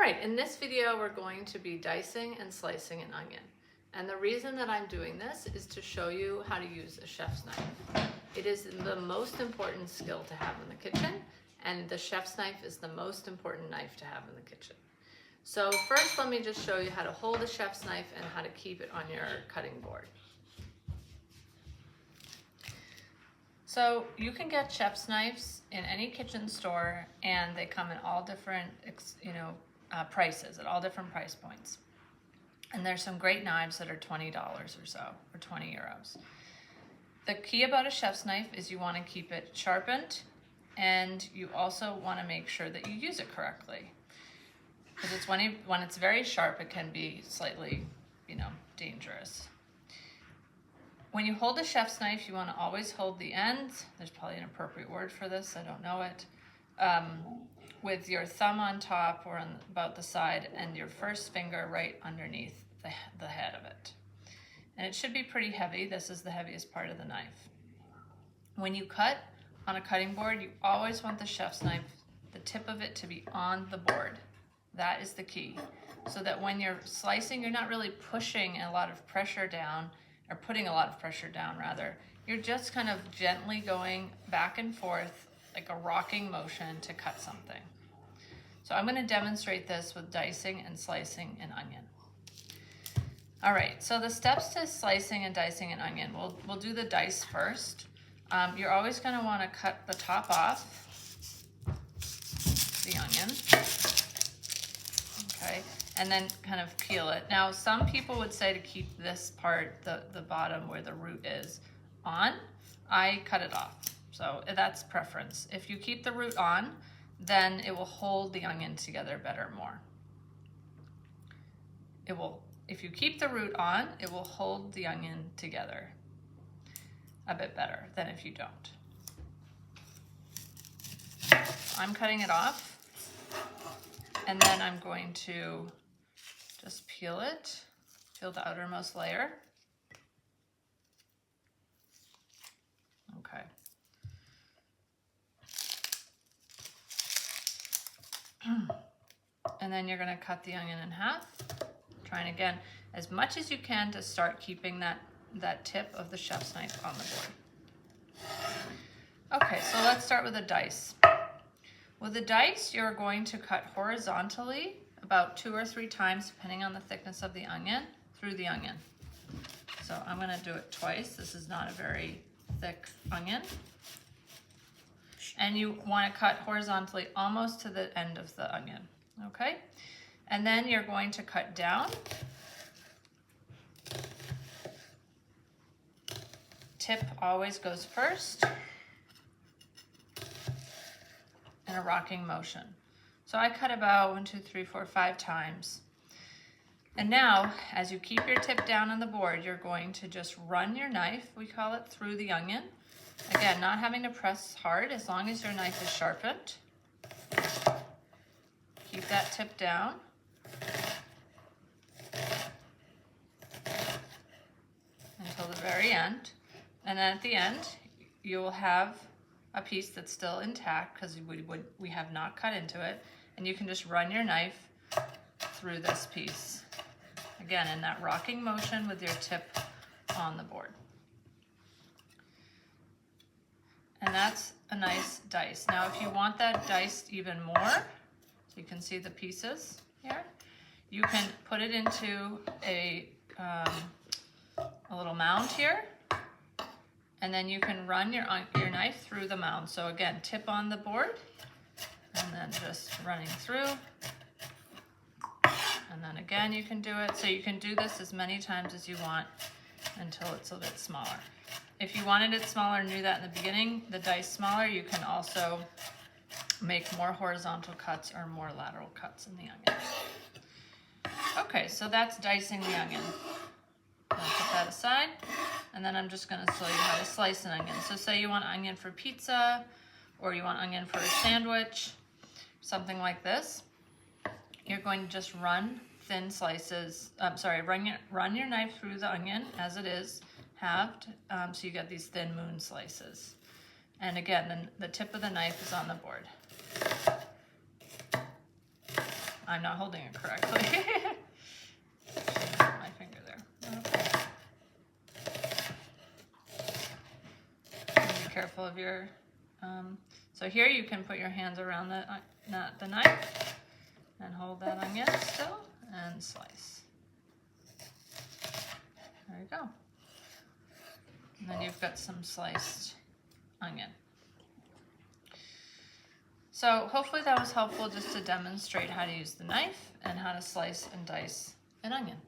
right, in this video we're going to be dicing and slicing an onion. And the reason that I'm doing this is to show you how to use a chef's knife. It is the most important skill to have in the kitchen, and the chef's knife is the most important knife to have in the kitchen. So first let me just show you how to hold a chef's knife and how to keep it on your cutting board. So you can get chef's knives in any kitchen store, and they come in all different prices, at all different price points. And there's some great knives that are $20 or so, or 20 euros. The key about a chef's knife is you want to keep it sharpened, and you also want to make sure that you use it correctly. Because it's when it's very sharp, it can be slightly, dangerous. When you hold a chef's knife, you want to always hold the ends. There's probably an appropriate word for this, I don't know it. With your thumb on top or on about the side, and your first finger right underneath the head of it. And it should be pretty heavy. This is the heaviest part of the knife. When you cut on a cutting board, you always want the chef's knife, the tip of it, to be on the board. That is the key. So that when you're slicing, you're not really pushing a lot of pressure down, or putting a lot of pressure down rather. You're just kind of gently going back and forth like a rocking motion to cut something. So I'm going to demonstrate this with dicing and slicing an onion. All right, so the steps to slicing and dicing an onion, we'll do the dice first. You're always going to want to cut the top off the onion, okay, and then kind of peel it. Now, some people would say to keep this part, the bottom where the root is, on. I cut it off, so that's preference. If you keep the root on, then it will hold the onion together better more. If you keep the root on, it will hold the onion together a bit better than if you don't. I'm cutting it off, and then I'm going to just peel the outermost layer. Okay. And then you're going to cut the onion in half, trying again as much as you can to start keeping that tip of the chef's knife on the board. Okay, so let's start with a dice. With a dice, you're going to cut horizontally about 2 or 3 times, depending on the thickness of the onion, through the onion. So I'm going to do it twice. This is not a very thick onion. And you want to cut horizontally almost to the end of the onion, okay? And then you're going to cut down. Tip always goes first in a rocking motion. So I cut about 1, 2, 3, 4, 5 times. And now, as you keep your tip down on the board, you're going to just run your knife, we call it, through the onion. Again, not having to press hard, as long as your knife is sharpened. Keep that tip down. Until the very end. And then at the end, you will have a piece that's still intact because we have not cut into it. And you can just run your knife through this piece. Again, in that rocking motion with your tip on the board. And that's a nice dice. Now, if you want that diced even more, so you can see the pieces here, you can put it into a little mound here, and then you can run your knife through the mound. So again, tip on the board, and then just running through. And then again, you can do it. So you can do this as many times as you want until it's a bit smaller. If you wanted it smaller and knew that in the beginning, the dice smaller, you can also make more horizontal cuts or more lateral cuts in the onion. Okay, so that's dicing the onion. I'll put that aside, and then I'm just going to show you how to slice an onion. So say you want onion for pizza, or you want onion for a sandwich, something like this. You're going to just run thin slices, run your knife through the onion as it is, halved, so you get these thin moon slices. And again, the tip of the knife is on the board. I'm not holding it correctly. My finger there. Okay. Be careful of your, so here you can put your hands around the knife and hold that onion still and slice. There you go. And then you've got some sliced onion. So hopefully that was helpful just to demonstrate how to use the knife and how to slice and dice an onion.